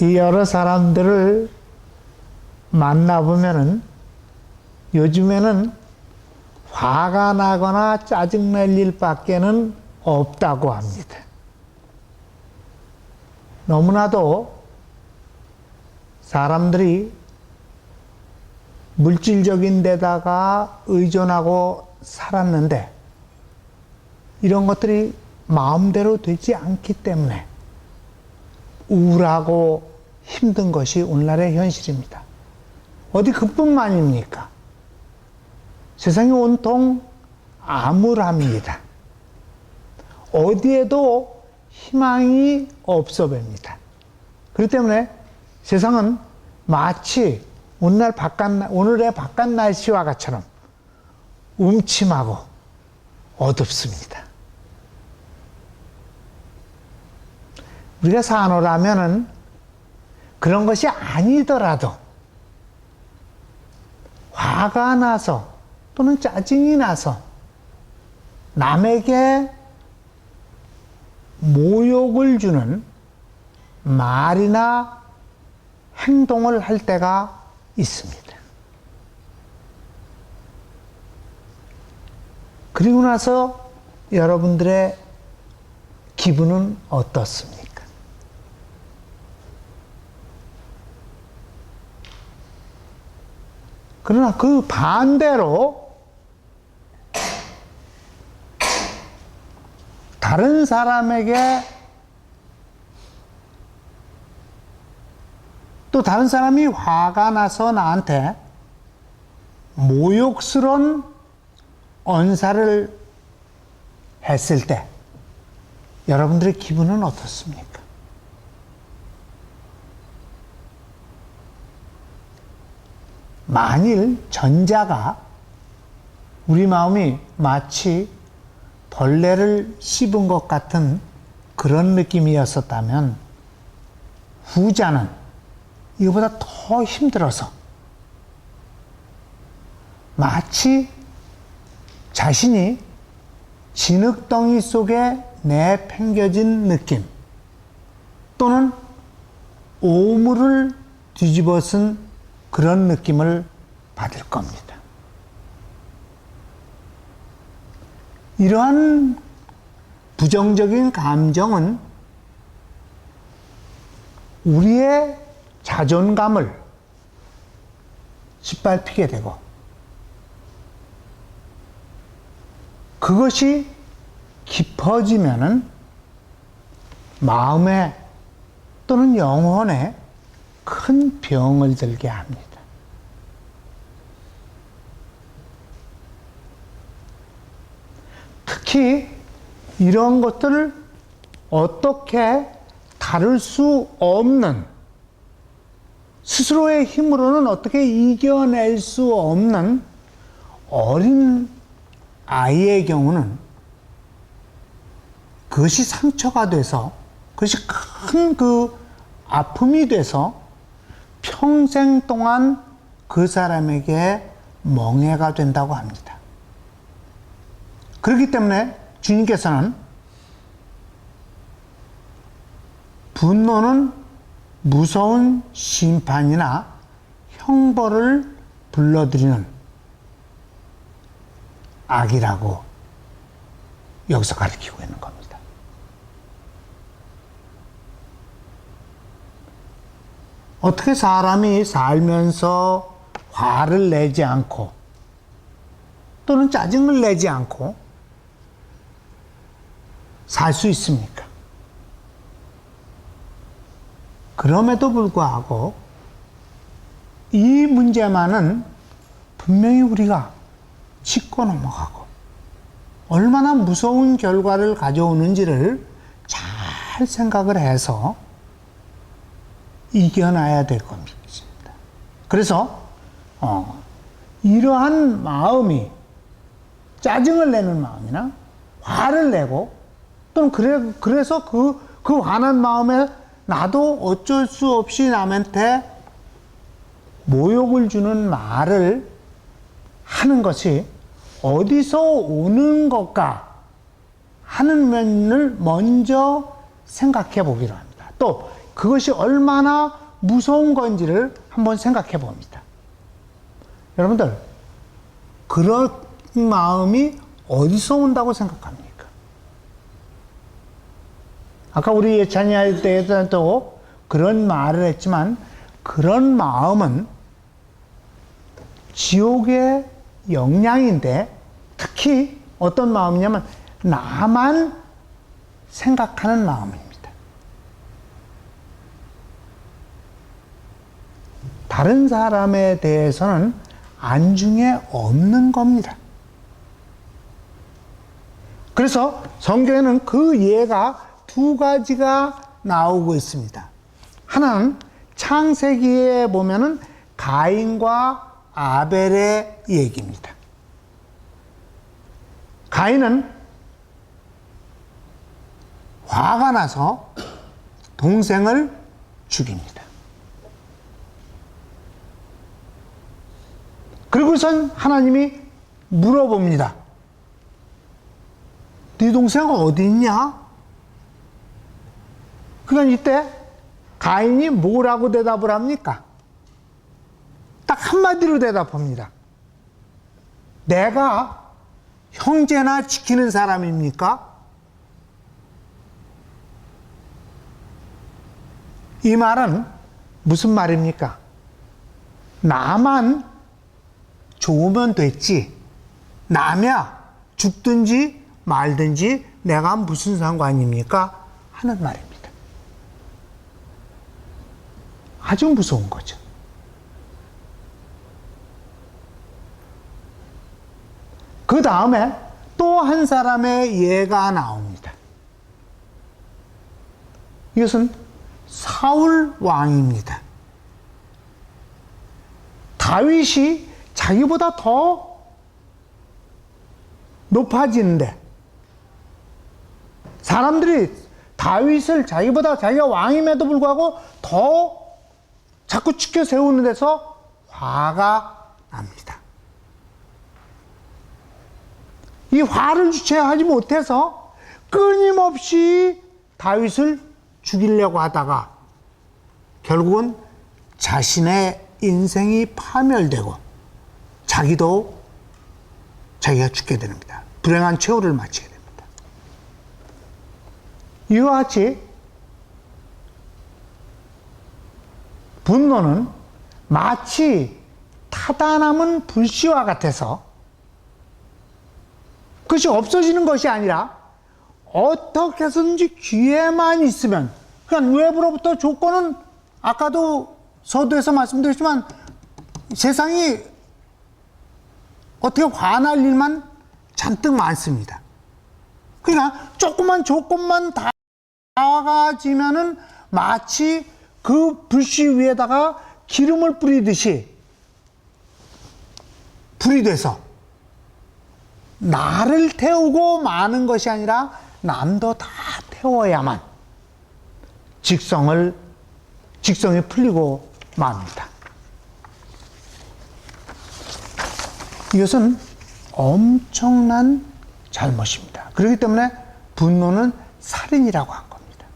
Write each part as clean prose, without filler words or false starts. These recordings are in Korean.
이 여러 사람들을 만나보면은 요즘에는 화가 나거나 짜증날 일밖에는 없다고 합니다. 너무나도 사람들이 물질적인 데다가 의존하고 살았는데 이런 것들이 마음대로 되지 않기 때문에 우울하고 힘든 것이 오늘날의 현실입니다. 어디 그뿐만입니까? 세상이 온통 암울합니다. 어디에도 희망이 없어 보입니다. 그렇기 때문에 세상은 마치 오늘의 바깥 날씨와 같처럼 음침하고 어둡습니다. 우리가 사노라면은 그런 것이 아니더라도 화가 나서 또는 짜증이 나서 남에게 모욕을 주는 말이나 행동을 할 때가 있습니다. 그리고 나서 여러분들의 기분은 어떻습니까? 그러나 그 반대로 다른 사람에게 또 다른 사람이 화가 나서 나한테 모욕스러운 언사를 했을 때 여러분들의 기분은 어떻습니까? 만일 전자가 우리 마음이 마치 벌레를 씹은 것 같은 그런 느낌이었었다면 후자는 이거보다 더 힘들어서 마치 자신이 진흙덩이 속에 내팽겨진 느낌 또는 오물을 뒤집어 쓴 그런 느낌을 받을 겁니다. 이러한 부정적인 감정은 우리의 자존감을 짓밟히게 되고 그것이 깊어지면은 마음에 또는 영혼에 큰 병을 들게 합니다. 특히 이런 것들을 어떻게 다룰 수 없는, 스스로의 힘으로는 어떻게 이겨낼 수 없는 어린 아이의 경우는 그것이 상처가 돼서 그것이 큰 그 아픔이 돼서 평생 동안 그 사람에게 멍해가 된다고 합니다. 그렇기 때문에 주님께서는 분노는 무서운 심판이나 형벌을 불러들이는 악이라고 여기서 가르치고 있는 겁니다. 어떻게 사람이 살면서 화를 내지 않고 또는 짜증을 내지 않고 살 수 있습니까? 그럼에도 불구하고 이 문제만은 분명히 우리가 짚고 넘어가고 얼마나 무서운 결과를 가져오는지를 잘 생각을 해서 이겨놔야 될 겁니다. 그래서 이러한 마음이 짜증을 내는 마음이나 화를 내고 또는 그래서 그 화난 마음에 나도 어쩔 수 없이 남한테 모욕을 주는 말을 하는 것이 어디서 오는 것까 하는 면을 먼저 생각해 보기로 합니다. 또 그것이 얼마나 무서운 건지를 한번 생각해 봅니다. 여러분들, 그런 마음이 어디서 온다고 생각합니까? 아까 우리 예찬이 할 때에도 그런 말을 했지만, 그런 마음은 지옥의 영향인데, 특히 어떤 마음이냐면 나만 생각하는 마음입니다. 다른 사람에 대해서는 안중에 없는 겁니다. 그래서 성경에는 그 예가 두 가지가 나오고 있습니다. 하나는 창세기에 보면은 가인과 아벨의 얘기입니다. 가인은 화가 나서 동생을 죽입니다. 그리고선 하나님이 물어봅니다. 네 동생 어디 있냐? 그러니까 이때 가인이 뭐라고 대답을 합니까? 딱 한마디로 대답합니다. 내가 형제나 지키는 사람입니까? 이 말은 무슨 말입니까? 나만 좋으면 됐지, 남이야 죽든지 말든지 내가 무슨 상관입니까? 하는 말입니다. 아주 무서운 거죠. 그 다음에 또 한 사람의 예가 나옵니다. 이것은 사울 왕입니다. 다윗이 자기보다 더 높아지는데, 사람들이 다윗을 자기가 왕임에도 불구하고 더 자꾸 치켜 세우는 데서 화가 납니다. 이 화를 주체하지 못해서 끊임없이 다윗을 죽이려고 하다가 결국은 자신의 인생이 파멸되고 자기가 죽게 됩니다. 불행한 최후를 마치게 됩니다. 이와 같이 분노는 마치 타다 남은 불씨와 같아서 그것이 없어지는 것이 아니라 어떻게 해서든지 기회만 있으면, 그러니까 외부로부터 조건은 아까도 서두에서 말씀드렸지만 세상이 어떻게 화날 일만 잔뜩 많습니다. 그러니까 조금만 조건만 다가지면은 마치 그 불씨 위에다가 기름을 뿌리듯이 불이 돼서 나를 태우고 마는 것이 아니라 남도 다 태워야만 직성이 풀리고 맙니다. 이것은 엄청난 잘못입니다. 그렇기 때문에 분노는 살인이라고 한 겁니다.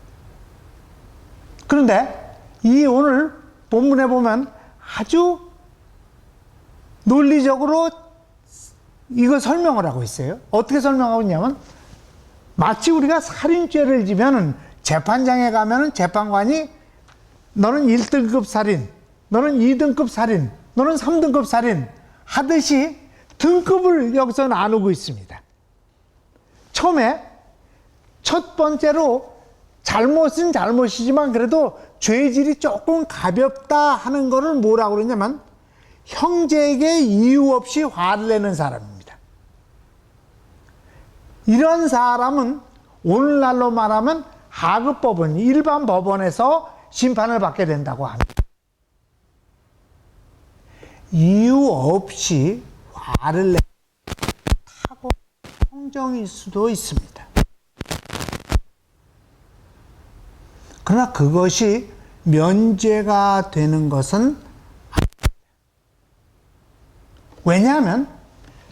그런데 이 오늘 본문에 보면 아주 논리적으로 이거 설명을 하고 있어요. 어떻게 설명하고 있냐면, 마치 우리가 살인죄를 지면은 재판장에 가면은 재판관이 너는 1등급 살인, 너는 2등급 살인, 너는 3등급 살인 하듯이 등급을 여기서 나누고 있습니다. 처음에 첫 번째로 잘못은 잘못이지만 그래도 죄질이 조금 가볍다 하는 거를 뭐라고 그러냐면 형제에게 이유 없이 화를 내는 사람입니다. 이런 사람은 오늘날로 말하면 하급법원, 일반 법원에서 심판을 받게 된다고 합니다. 이유 없이 화를 내고 성정일 수도 있습니다. 그러나 그것이 면죄가 되는 것은 아닙니다. 왜냐하면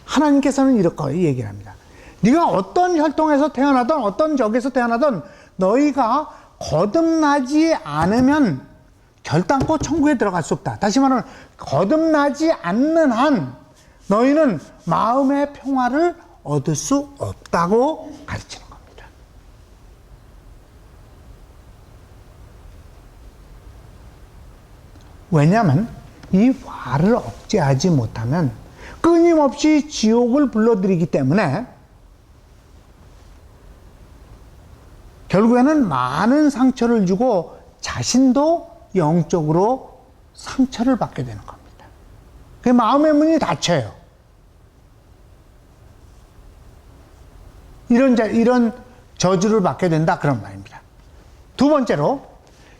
하나님께서는 이렇게 얘기를 합니다. 네가 어떤 혈통에서 태어나든 어떤 적에서 태어나든 너희가 거듭나지 않으면 결단코 천국에 들어갈 수 없다. 다시 말하면 거듭나지 않는 한 너희는 마음의 평화를 얻을 수 없다고 가르치는 겁니다. 왜냐하면 이 화를 억제하지 못하면 끊임없이 지옥을 불러들이기 때문에 결국에는 많은 상처를 주고 자신도 영적으로 상처를 받게 되는 겁니다. 그 마음의 문이 닫혀요. 이런 저주를 받게 된다 그런 말입니다. 두 번째로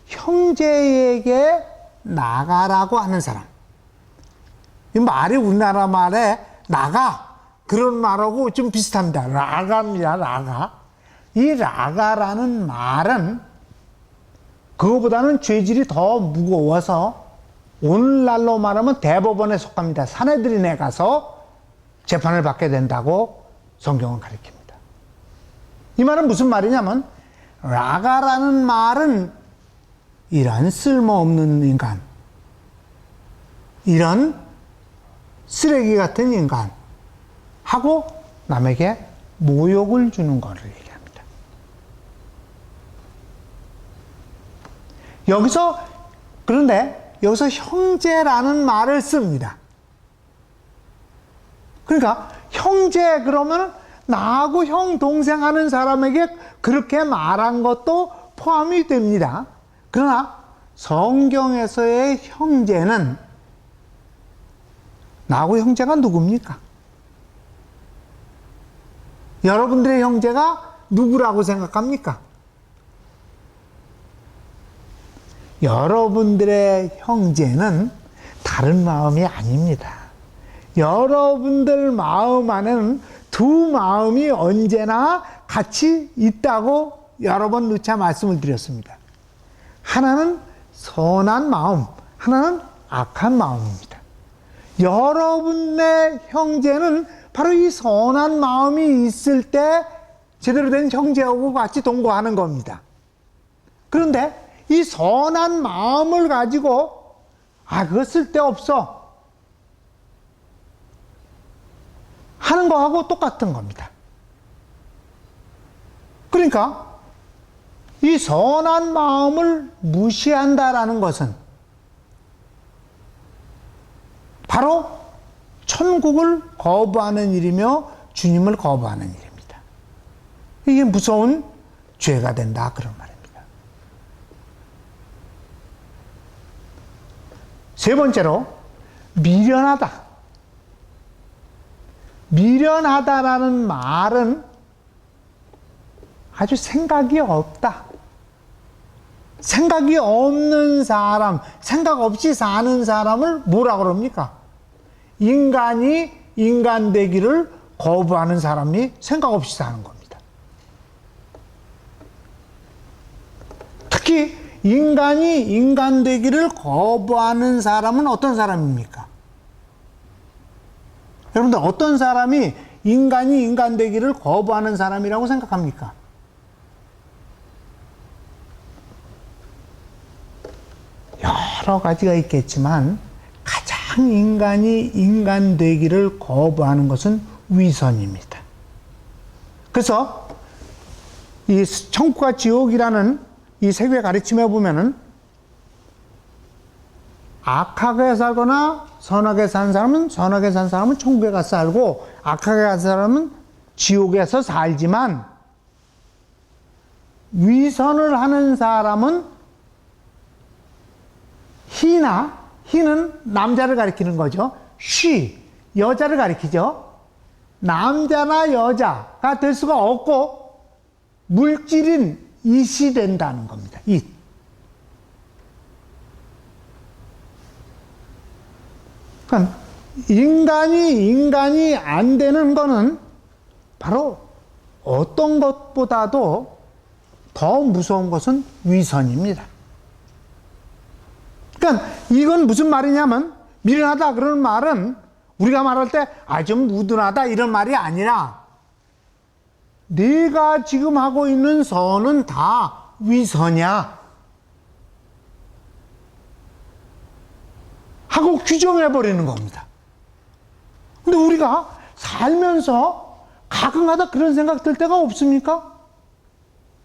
형제에게 나가라고 하는 사람. 이 말이 우리나라 말에 나가 그런 말하고 좀 비슷합니다. 나가입니다. 나가. 이 나가라는 말은 그거보다는 죄질이 더 무거워서 오늘날로 말하면 대법원에 속합니다. 사내들인에 가서 재판을 받게 된다고 성경은 가르칩니다. 이 말은 무슨 말이냐면 나가라는 말은 이런 쓸모없는 인간, 이런 쓰레기 같은 인간 하고 남에게 모욕을 주는 것을 얘기합니다. 그런데 여기서 형제라는 말을 씁니다. 그러니까 형제 그러면 나하고 형 동생 하는 사람에게 그렇게 말한 것도 포함이 됩니다. 그러나 성경에서의 형제는 나하고 형제가 누굽니까? 여러분들의 형제가 누구라고 생각합니까? 여러분들의 형제는 다른 마음이 아닙니다. 여러분들 마음 안에는 두 마음이 언제나 같이 있다고 여러 번 누차 말씀을 드렸습니다. 하나는 선한 마음, 하나는 악한 마음입니다. 여러분의 형제는 바로 이 선한 마음이 있을 때 제대로 된 형제하고 같이 동거하는 겁니다. 그런데 이 선한 마음을 가지고 그거 쓸데없어 하는 거하고 똑같은 겁니다. 그러니까 이 선한 마음을 무시한다라는 것은 바로 천국을 거부하는 일이며 주님을 거부하는 일입니다. 이게 무서운 죄가 된다 그런 말입니다. 세 번째로 미련하다. 미련하다라는 말은 아주 생각이 없다. 생각이 없는 사람, 생각 없이 사는 사람을 뭐라고 그럽니까? 인간이 인간 되기를 거부하는 사람이 생각 없이 사는 겁니다. 특히 인간이 인간 되기를 거부하는 사람은 어떤 사람입니까? 여러분들 어떤 사람이 인간이 인간 되기를 거부하는 사람이라고 생각합니까? 여러 가지가 있겠지만 가장 인간이 인간 되기를 거부하는 것은 위선입니다. 그래서 이 천국과 지옥이라는 이 세계 가르침에 보면은 악하게 살거나 선하게 사는 사람은 선하게 산 사람은 천국에 가서 살고 악하게 산 사람은 지옥에서 살지만 위선을 하는 사람은 희는 남자를 가리키는 거죠. 여자를 가리키죠. 남자나 여자가 될 수가 없고 물질인 it이 된다는 겁니다. it. 그러니까 인간이 안 되는 거는 바로 어떤 것보다도 더 무서운 것은 위선입니다. 그러니까 이건 무슨 말이냐면 미련하다 그러는 말은 우리가 말할 때 좀 무둔하다 이런 말이 아니라 내가 지금 하고 있는 선은 다 위선이야 하고 규정해버리는 겁니다. 근데 우리가 살면서 가끔가다 그런 생각 들 때가 없습니까?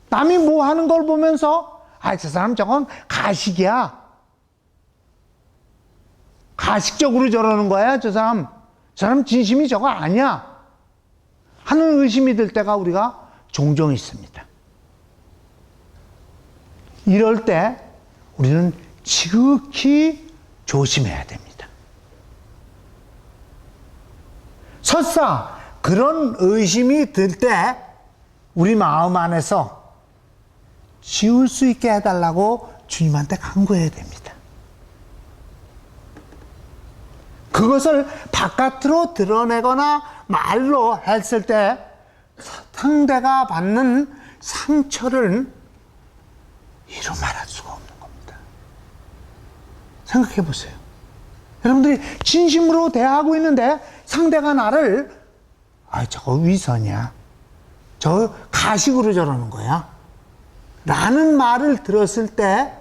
남이 뭐 하는 걸 보면서 저 사람 저건 가식이야. 가식적으로 저러는 거야. 저 사람 진심이 저거 아니야. 하는 의심이 들 때가 우리가 종종 있습니다. 이럴 때 우리는 지극히 조심해야 됩니다. 설사 그런 의심이 들 때 우리 마음 안에서 지울 수 있게 해달라고 주님한테 간구해야 됩니다. 그것을 바깥으로 드러내거나 말로 했을 때 상대가 받는 상처를 이루 말할 수가 없는 겁니다. 생각해 보세요. 여러분들이 진심으로 대하고 있는데 상대가 나를 저거 위선이야. 저 가식으로 저러는 거야. 라는 말을 들었을 때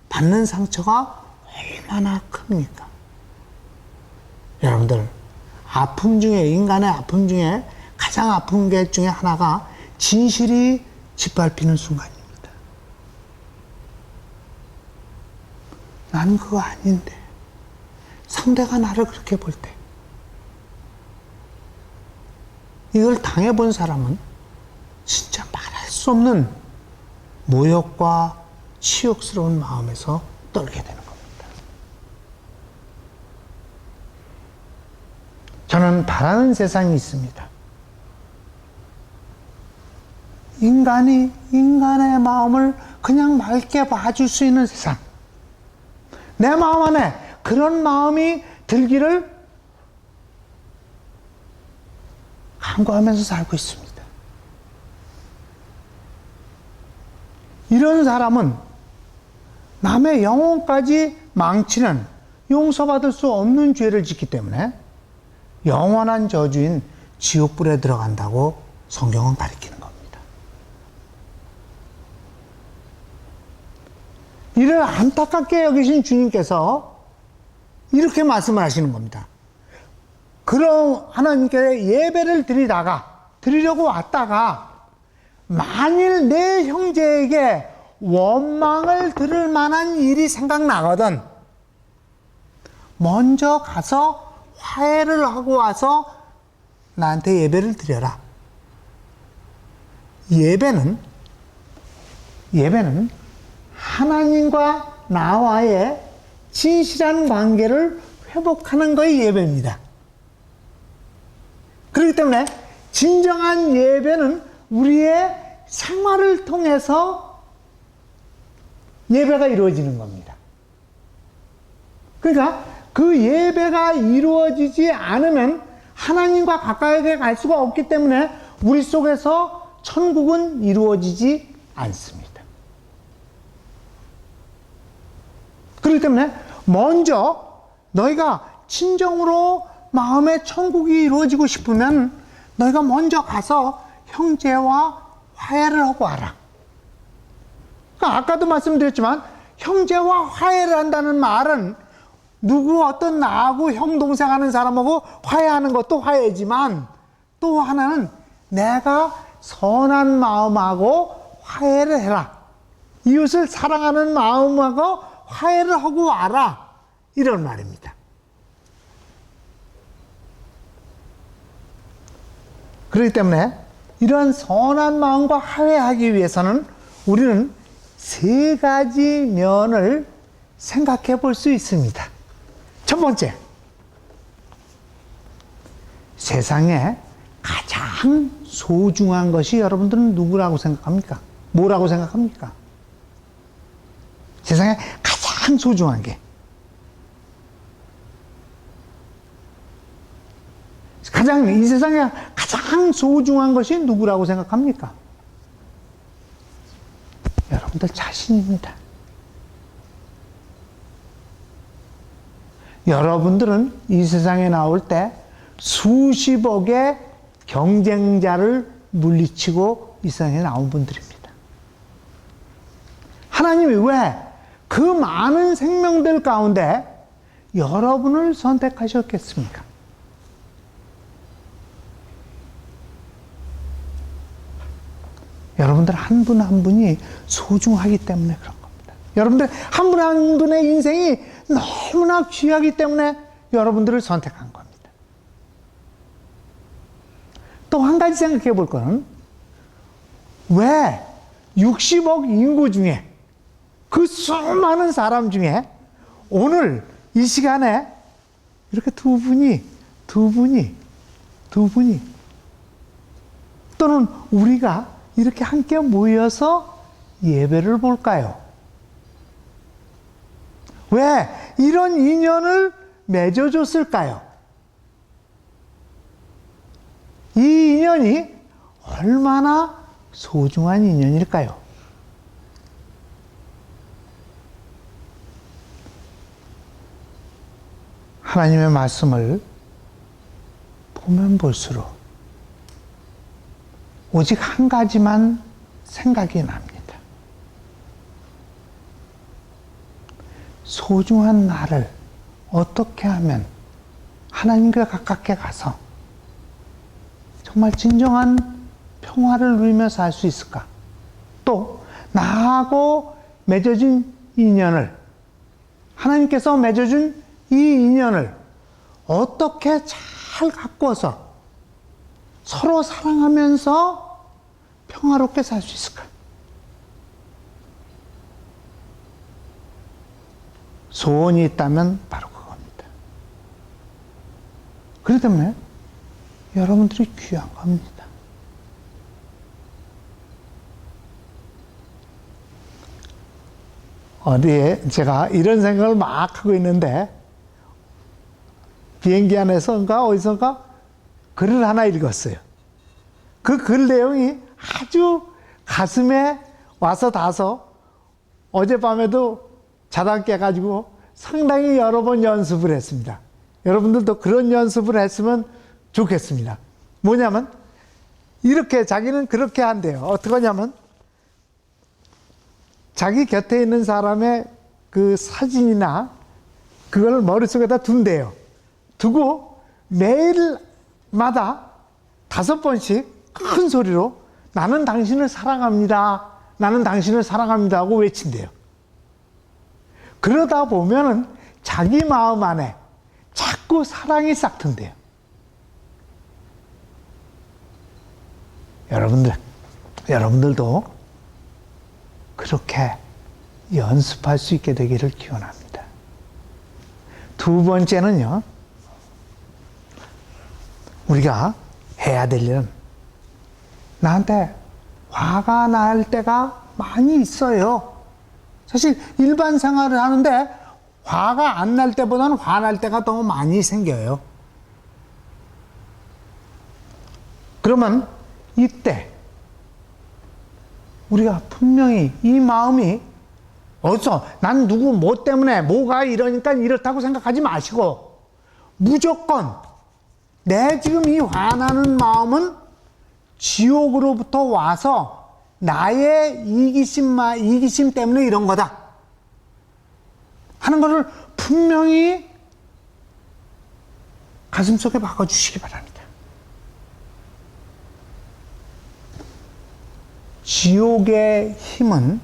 받는 상처가 얼마나 큽니까? 여러분들, 아픔 중에, 인간의 아픔 중에 가장 아픈 게 중에 하나가 진실이 짓밟히는 순간입니다. 난 그거 아닌데. 상대가 나를 그렇게 볼 때. 이걸 당해본 사람은 진짜 말할 수 없는 모욕과 치욕스러운 마음에서 떨게 되는 겁니다. 저는 바라는 세상이 있습니다. 인간이 인간의 마음을 그냥 맑게 봐줄 수 있는 세상. 내 마음 안에 그런 마음이 들기를 간구하면서 살고 있습니다. 이런 사람은 남의 영혼까지 망치는 용서받을 수 없는 죄를 짓기 때문에 영원한 저주인 지옥불에 들어간다고 성경은 가리키는 겁니다. 이를 안타깝게 여기신 주님께서 이렇게 말씀을 하시는 겁니다. 그럼 하나님께 예배를 드리려고 왔다가 만일 내 형제에게 원망을 들을 만한 일이 생각나거든 먼저 가서 화해를 하고 와서 나한테 예배를 드려라. 예배는 하나님과 나와의 진실한 관계를 회복하는 것이 예배입니다. 그렇기 때문에 진정한 예배는 우리의 생활을 통해서 예배가 이루어지는 겁니다. 그러니까 그 예배가 이루어지지 않으면 하나님과 가까이 갈 수가 없기 때문에 우리 속에서 천국은 이루어지지 않습니다. 그렇기 때문에 먼저 너희가 진정으로 마음의 천국이 이루어지고 싶으면 너희가 먼저 가서 형제와 화해를 하고 와라. 그러니까 아까도 말씀드렸지만 형제와 화해를 한다는 말은 누구 어떤 나하고 형 동생 하는 사람하고 화해하는 것도 화해지만 또 하나는 내가 선한 마음하고 화해를 해라. 이웃을 사랑하는 마음하고 화해를 하고 와라. 이런 말입니다. 그렇기 때문에 이러한 선한 마음과 화해하기 위해서는 우리는 세 가지 면을 생각해 볼 수 있습니다. 첫 번째, 세상에 가장 소중한 것이 여러분들은 누구라고 생각합니까? 뭐라고 생각합니까? 세상에 가장 소중한 게. 이 세상에 가장 소중한 것이 누구라고 생각합니까? 여러분들 자신입니다. 여러분들은 이 세상에 나올 때 수십억의 경쟁자를 물리치고 이 세상에 나온 분들입니다. 하나님이 왜 그 많은 생명들 가운데 여러분을 선택하셨겠습니까? 여러분들 한 분 한 분이 소중하기 때문에 그런 겁니다. 여러분들 한 분 한 분의 인생이 너무나 귀하기 때문에 여러분들을 선택한 겁니다. 또 한 가지 생각해 볼 거는, 왜 60억 인구 중에, 그 수많은 사람 중에 오늘 이 시간에 이렇게 두 분이 또는 우리가 이렇게 함께 모여서 예배를 볼까요? 왜 이런 인연을 맺어줬을까요? 이 인연이 얼마나 소중한 인연일까요? 하나님의 말씀을 보면 볼수록 오직 한 가지만 생각이 납니다. 소중한 나를 어떻게 하면 하나님과 가깝게 가서 정말 진정한 평화를 누리며 살 수 있을까? 또 나하고 맺어진 인연을, 하나님께서 맺어준 이 인연을 어떻게 잘 가꾸어서 서로 사랑하면서 평화롭게 살 수 있을까? 소원이 있다면 바로 그겁니다. 그렇기 때문에 여러분들이 귀한 겁니다. 어디에 제가 이런 생각을 막 하고 있는데, 비행기 안에서인가 어디선가 글을 하나 읽었어요. 그 글 내용이 아주 가슴에 와서 닿아서 어젯밤에도 자다 깨가지고 상당히 여러 번 연습을 했습니다. 여러분들도 그런 연습을 했으면 좋겠습니다. 뭐냐면, 이렇게 자기는 그렇게 한대요. 어떻게 하냐면, 자기 곁에 있는 사람의 그 사진이나 그걸 머릿속에다 둔대요. 두고 매일마다 5번씩 큰 소리로 나는 당신을 사랑합니다. 나는 당신을 사랑합니다 하고 외친대요. 그러다 보면은 자기 마음 안에 자꾸 사랑이 싹튼대요. 여러분들도 그렇게 연습할 수 있게 되기를 기원합니다. 두 번째는요, 우리가 해야 될 일은, 나한테 화가 날 때가 많이 있어요. 사실 일반 생활을 하는데 화가 안 날 때보다는 화날 때가 더 많이 생겨요. 그러면 이때 우리가 분명히 이 마음이 어디서 난 누구 뭐 때문에 뭐가 이러니까 이렇다고 생각하지 마시고, 무조건 내 지금 이 화나는 마음은 지옥으로부터 와서 나의 이기심 때문에 이런 거다 하는 것을 분명히 가슴속에 박아주시기 바랍니다. 지옥의 힘은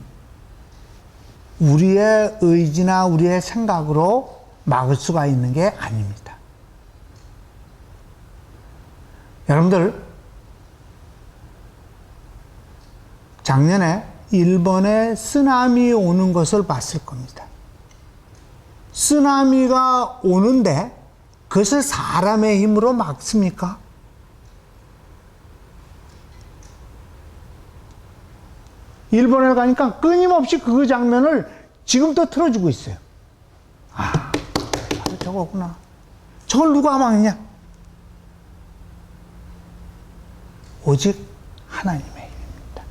우리의 의지나 우리의 생각으로 막을 수가 있는 게 아닙니다. 여러분들, 작년에 일본에 쓰나미 오는 것을 봤을 겁니다. 쓰나미가 오는데 그것을 사람의 힘으로 막습니까? 일본에 가니까 끊임없이 그 장면을 지금도 틀어주고 있어요. 아, 바로 저거구나. 저걸 누가 막냐? 오직 하나님의 힘입니다.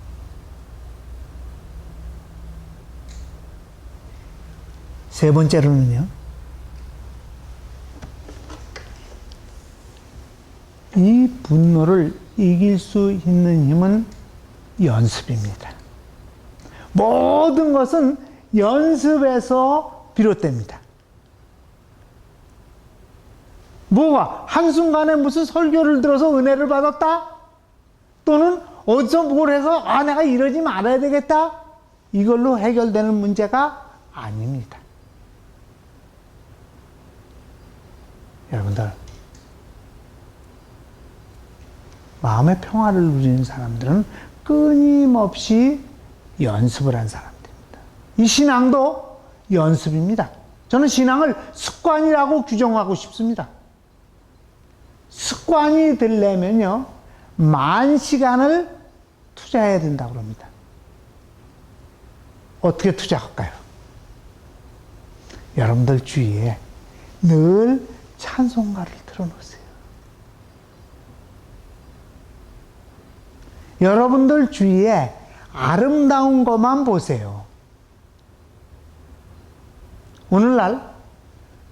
세 번째로는요, 이 분노를 이길 수 있는 힘은 연습입니다. 모든 것은 연습에서 비롯됩니다. 뭐가? 한순간에 무슨 설교를 들어서 은혜를 받았다? 또는 어디서 뭘 해서 내가 이러지 말아야 되겠다? 이걸로 해결되는 문제가 아닙니다. 여러분들, 마음의 평화를 누리는 사람들은 끊임없이 연습을 한 사람들입니다. 이 신앙도 연습입니다. 저는 신앙을 습관이라고 규정하고 싶습니다. 습관이 되려면요, 만 시간을 투자해야 된다고 합니다. 어떻게 투자할까요? 여러분들 주위에 늘 찬송가를 틀어놓으세요. 여러분들 주위에 아름다운 것만 보세요. 오늘날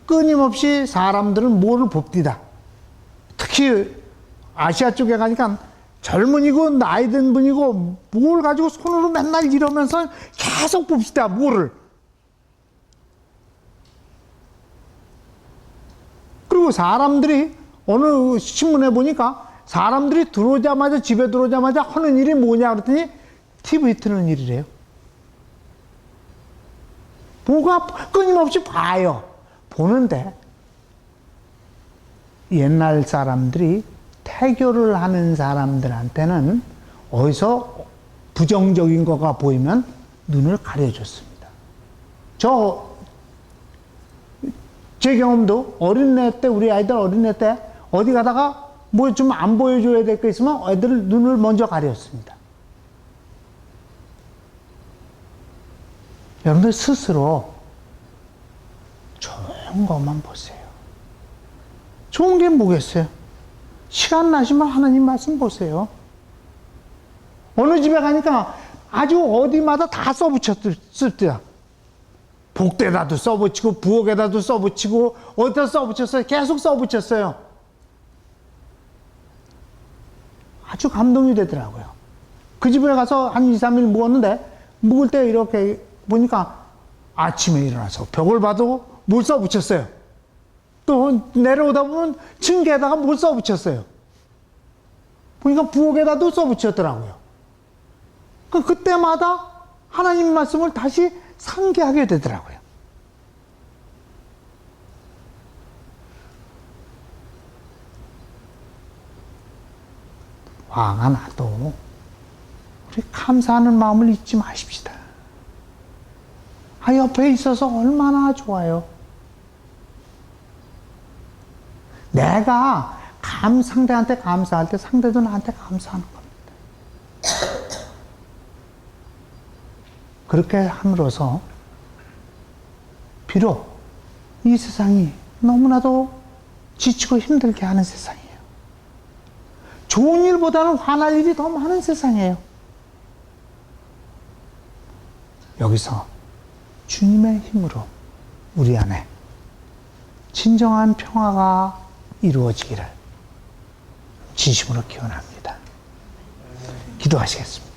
끊임없이 사람들은 뭐를 봅디다. 특히 아시아 쪽에 가니까 젊은이고 나이 든 분이고 뭘 가지고 손으로 맨날 이러면서 계속 봅시다. 뭐를. 그리고 사람들이 어느 신문에 보니까 사람들이 들어오자마자 집에 들어오자마자 하는 일이 뭐냐 그랬더니 TV 트는 일이래요. 뭐가 끊임없이 봐요. 보는데 옛날 사람들이 태교를 하는 사람들한테는 어디서 부정적인 거가 보이면 눈을 가려줬습니다. 제 경험도 어린애 때, 우리 아이들 어린애 때 어디 가다가 뭐 좀 안 보여줘야 될 거 있으면 애들 눈을 먼저 가렸습니다. 여러분들 스스로 좋은 것만 보세요. 좋은 게 뭐겠어요? 시간 나시면 하나님 말씀 보세요. 어느 집에 가니까 아주 어디마다 다 써붙였습니다. 복대에다도 써붙이고 부엌에다도 써붙이고 어디다 써붙였어요? 계속 써붙였어요. 아주 감동이 되더라고요. 그 집에 가서 한 2, 3일 묵었는데 묵을 때 이렇게 보니까 아침에 일어나서 벽을 봐도 뭘 써붙였어요. 또 내려오다 보면 층계에다가 뭘 써붙였어요. 보니까 부엌에다도 써붙였더라고요. 그때마다 하나님 말씀을 다시 상기하게 되더라고요. 화가 나도 우리 감사하는 마음을 잊지 마십시다. 옆에 있어서 얼마나 좋아요. 내가 상대한테 감사할 때 상대도 나한테 감사하는 겁니다. 그렇게 함으로써 비록 이 세상이 너무나도 지치고 힘들게 하는 세상이에요. 좋은 일보다는 화날 일이 더 많은 세상이에요. 여기서 주님의 힘으로 우리 안에 진정한 평화가 이루어지기를 진심으로 기원합니다. 기도하시겠습니다.